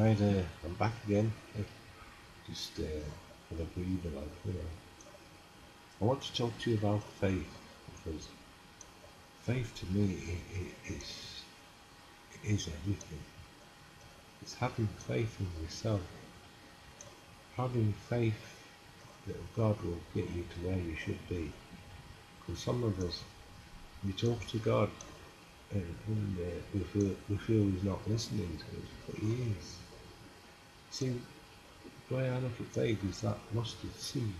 Right, I'm back again. Just with a breather, like, I want to talk to you about faith because faith to me is everything. It's having faith in yourself, having faith that God will get you to where you should be. Because some of us, we talk to God and we feel He's not listening to us, but He is. See, the way I look at faith is that mustard seed.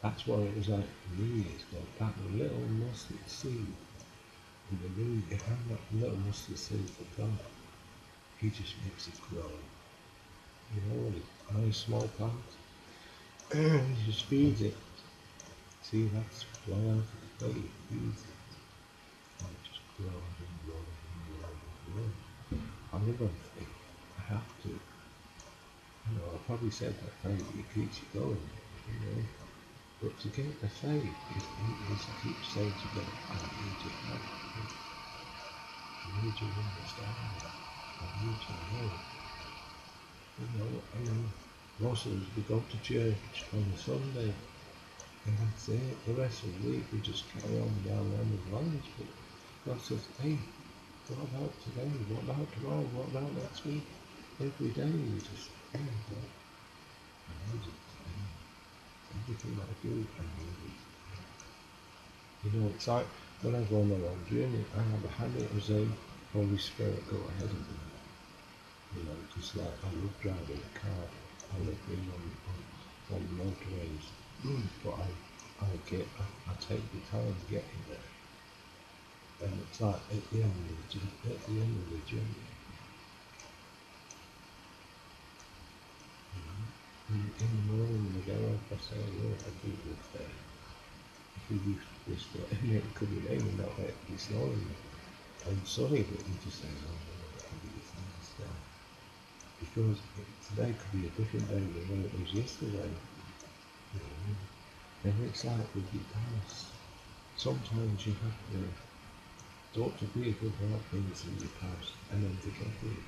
That's what it was like for me years ago. That little mustard seed. And the really, if I'm that little mustard seed for God, He just makes it grow. You know, it's a nice small plant. He just feeds it. See, that's why I look at faith. He feeds it. And it just grows and grows and grows and grows. I live on faith. I have to. I probably said that faith, it keeps you going. But to get the faith is to keep saying to God, I need your help. I need your understanding. I need your know. Most of us, we go to church on a Sunday, and that's it. The rest of the week, we just carry on down our lives. But God says, hey, what about today? What about tomorrow? What about next week? Every day, you just, God, I need it. Everything I do, I need it. It's like when I go on my own journey, I have a habit of saying, Holy Spirit, go ahead of me. Because like I love driving a car, I love being on motorways, but I take the time getting there. And it's like at the end of the journey, in the morning when I get up, I say, Lord, I do this day. I do this day. And it could be raining that way, it's snowing. I'm sorry, but you just say, oh, Lord, I do this day. Because today could be a different day than it was yesterday. And it's like with your past. Sometimes you have to talk to people about things in your past and then forget it.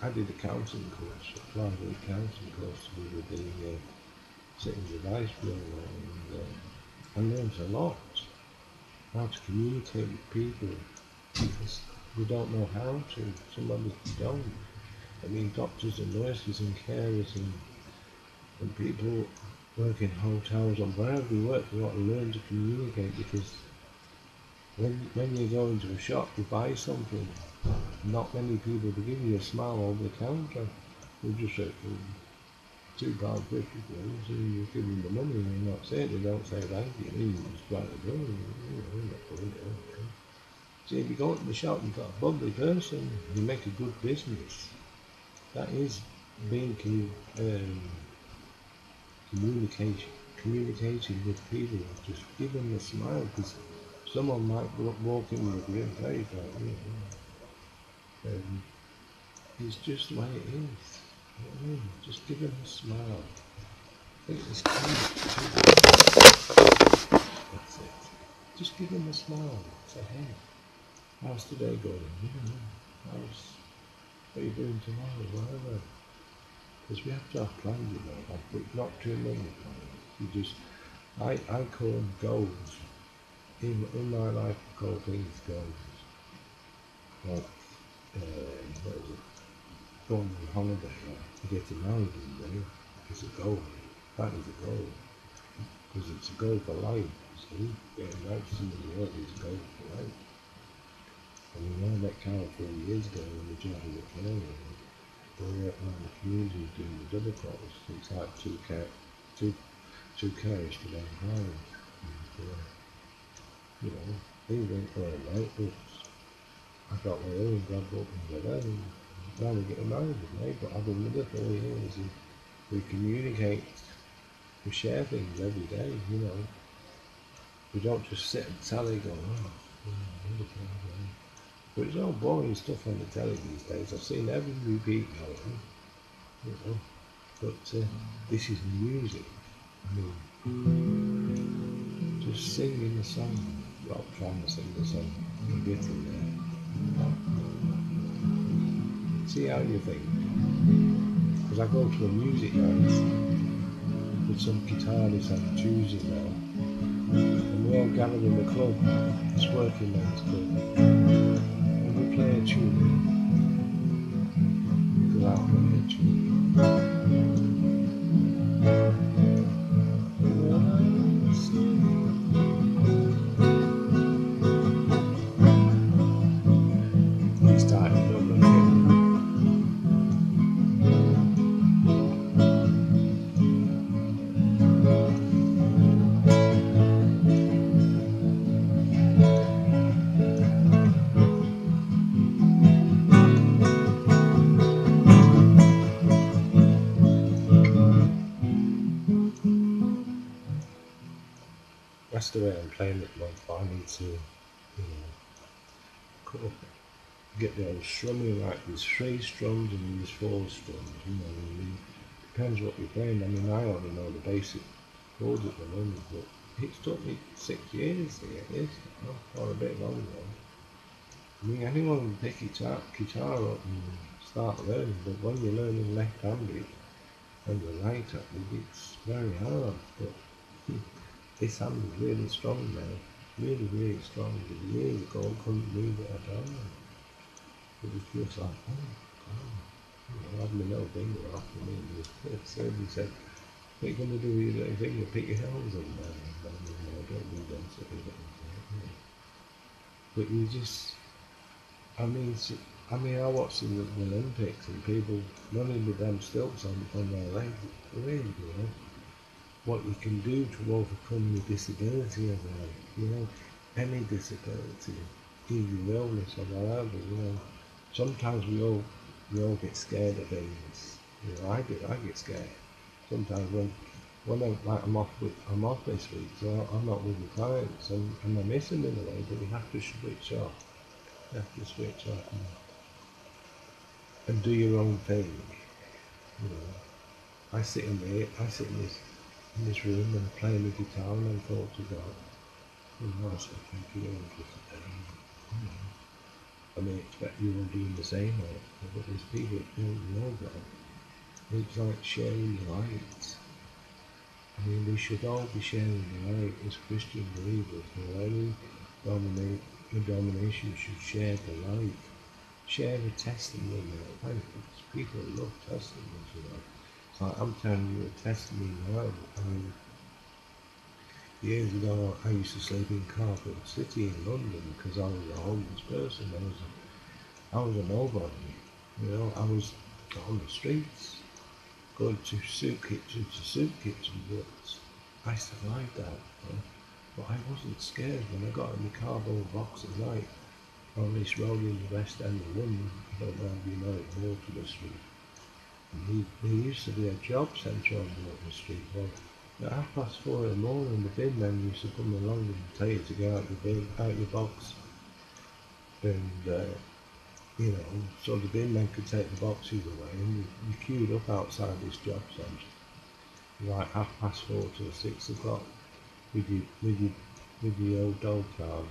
I did a counselling course, a private counselling course with the Sittings Advice Bureau, and I learned a lot. How to communicate with people, because we don't know how to. Some of us don't. Doctors and nurses and carers and people work in hotels or wherever we work, we got to learn to communicate, because when you go into a shop, you buy something, not many people will give you a smile over the counter. They just say, £2.50, and you give them the money and that's it. They don't say thank you, you just buy the bill, See, if you go into the shop, you've got a bubbly person, you make a good business. That is being communicating with people. Just give them a smile, because someone might walk in with a grin face like me. It's just the way it is. Just give them a smile. I think it's That's it. Just give them a smile. Say, hey, how's today going? What are you doing tomorrow? Whatever. Because we have to have plans, but not too many plans. I call them goals. In my life, I call things goals. Like, what is it? Going on holiday, to get married one day, is a goal. That is a goal. Because it's a goal for life. See? Getting married to somebody else is a goal for life. When I met Carol 4 years ago in the job of the carer, we were around the community doing the double calls. It's like two carers to one home. They went for a night, but I got my own grab up and whatever. Now we're getting married today, but I've been with her 4 years, and we communicate, we share things every day, We don't just sit and telly going, but it's all boring stuff on the telly these days. I've seen every repeat going, but this is music. Just singing the song, not trying to sing the song, you're getting there. See how you think. Because I go to a music night with some guitarists on Tuesday now, and we all gather in the club, it's working men's club, and we play a tune, because I'll play a tune. He started up again. That's the way I'm playing it, Mike. I need to, get the old strumming right. There's 3 strums and there's 4 strums. Depends what you're playing. I mean, I only know the basic chords at the moment, but it's took me 6 years to get this, or a bit longer. I mean, anyone can pick guitar up and start learning, but when you're learning left-handed and the right-handed, it's very hard. But this hand is really strong now, really, really strong. Years ago, I couldn't move it at all. It was just like, oh, I had my little finger off me. The surgeon said, what are you going to do with your little finger? Pick your nose up now. I don't need them sort of things. But you just, I mean, I watched the Olympics and people running with them stilts on their legs. Really, what you can do to overcome your disability as any disability, either illness or whatever, Sometimes we all get scared of things. I get scared. Sometimes when I'm off this week, so I'm not with the clients, and I miss them in a way, but you have to switch off. You have to switch off and do your own thing. I sit in this room and play the guitar and then talk to God. I say thank you, Lord, for today. I may expect you all doing the same, but there's people that don't know God. It's like sharing the light. I mean, we should all be sharing the light as Christian believers. Any domination should share the light. Share the testimony. People love testimonies, It's like I'm telling you a testimony now. I mean, years ago, I used to sleep in Carpet City in London because I was a homeless person. I was a nobody. I was on the streets, going to soup kitchen to soup kitchen. But I survived that. But I wasn't scared when I got in the cardboard box at night on this road in the West End of London. I don't know if you know it, Mortimer Street. And there used to be a job centre on Mortimer Street. Well, at 4:30 in the morning, the bin men used to come along and tell you to get out your box. And, so the bin men could take the boxes away, and you queued up outside this job centre, like 4:30 till 6 o'clock, with your old dog card,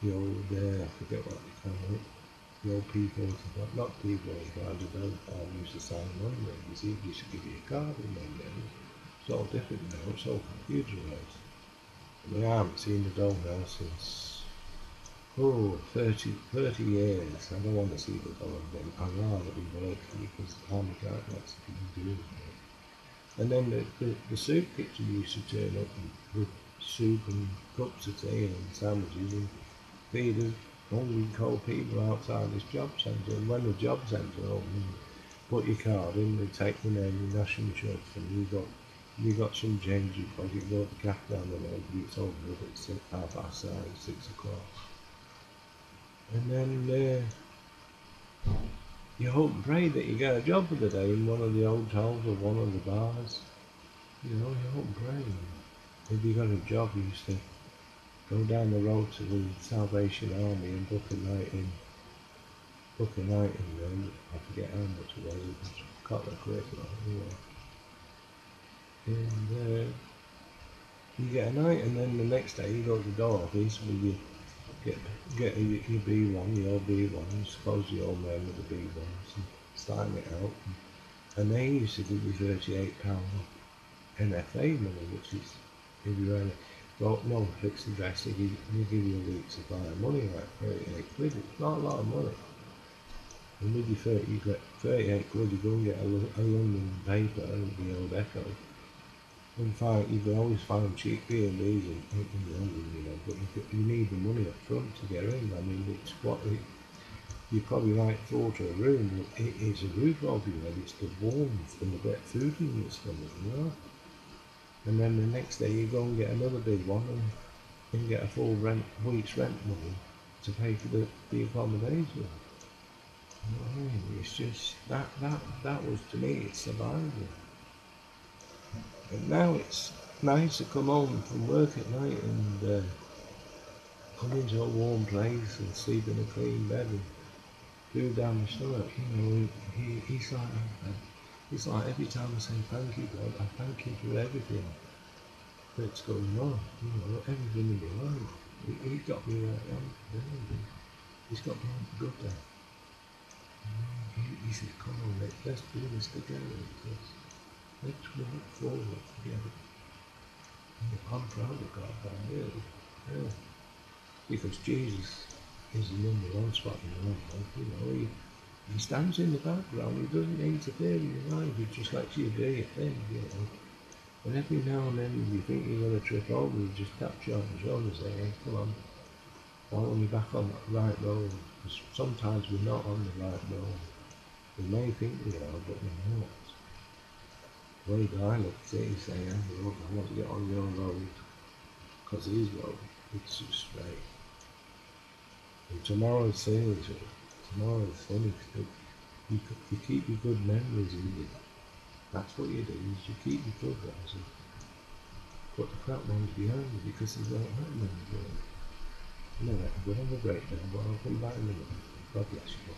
the old, I forget what they call it, the old P45, not P45, the dog card used to sign on there. You see, you used to give you a card in there. It's all different now, it's all computerised. I mean, I haven't seen the dog now since 30 years. I don't want to see the dog again. I'd rather be working because I'm a guy that's doing it. And then the soup kitchen used to turn up with soup and cups of tea and sandwiches and feed us hungry cold people outside this job centre. And when the job centre opened, put your card in, they take the name, your national insurance, and you got some change in your pocket, go to the cafe down the road, it's over at 6 o'clock. And then you hope and pray that you get a job for the day in one of the hotels or one of the bars. You hope and pray. If you got a job, you used to go down the road to the Salvation Army and book a night in there. I forget how much it was, it was a couple of quid, And you get a night, and then the next day you go to the door office with get your B1, your B1, suppose you're men with the B1s, and starting it out. And they used to give you £38 NFA money, which is, if you earn it, well, no fixed address, they give you a week's supply of money, like 38 quid. It's not a lot of money. And with your 38 quid, you go and get a London paper and the old Echo. And you can always find cheap B&Bs in London, you know, but you need the money up front to get in. I mean, it's you probably might thought a room, but it's a roof over your head, it's the warmth and the bit of food in your stomach, you know. And then the next day you go and get another big one and get a full week's rent money to pay for the accommodation. You know what I mean? It's just that was, to me, it's survival. And now it's nice to come home from work at night and come into a warm place and sleep in a clean bed and food down the stomach. You know, it's like every time I say thank you, God, I thank you for everything that's going on. You know, everything in my life. He got me where I am today. He's got me on the good day. He said, come on, let's do this together. Let's walk forward together. I'm proud of God, I really. Yeah. Because Jesus is the number one spot in my life. You know, he stands in the background. He doesn't interfere in your life. He just lets you do your thing, you know. And every now and then you think you're going to trip over, you just tap you on the shoulder and say, hey, come on, why don't you back on that right road? Because sometimes we're not on the right road. We may think we are, but we're not. The way guy looks at it, he's saying, hey, look, I want to get on your road, because his road, it's just straight. And tomorrow's sales, tomorrow's finished. You keep your good memories in you. That's what you do, is you keep your good ones and put the crap ones behind you, because they won't happen anymore. Anyway, I'm going to have a break now, but I'll come back in a minute. God bless you.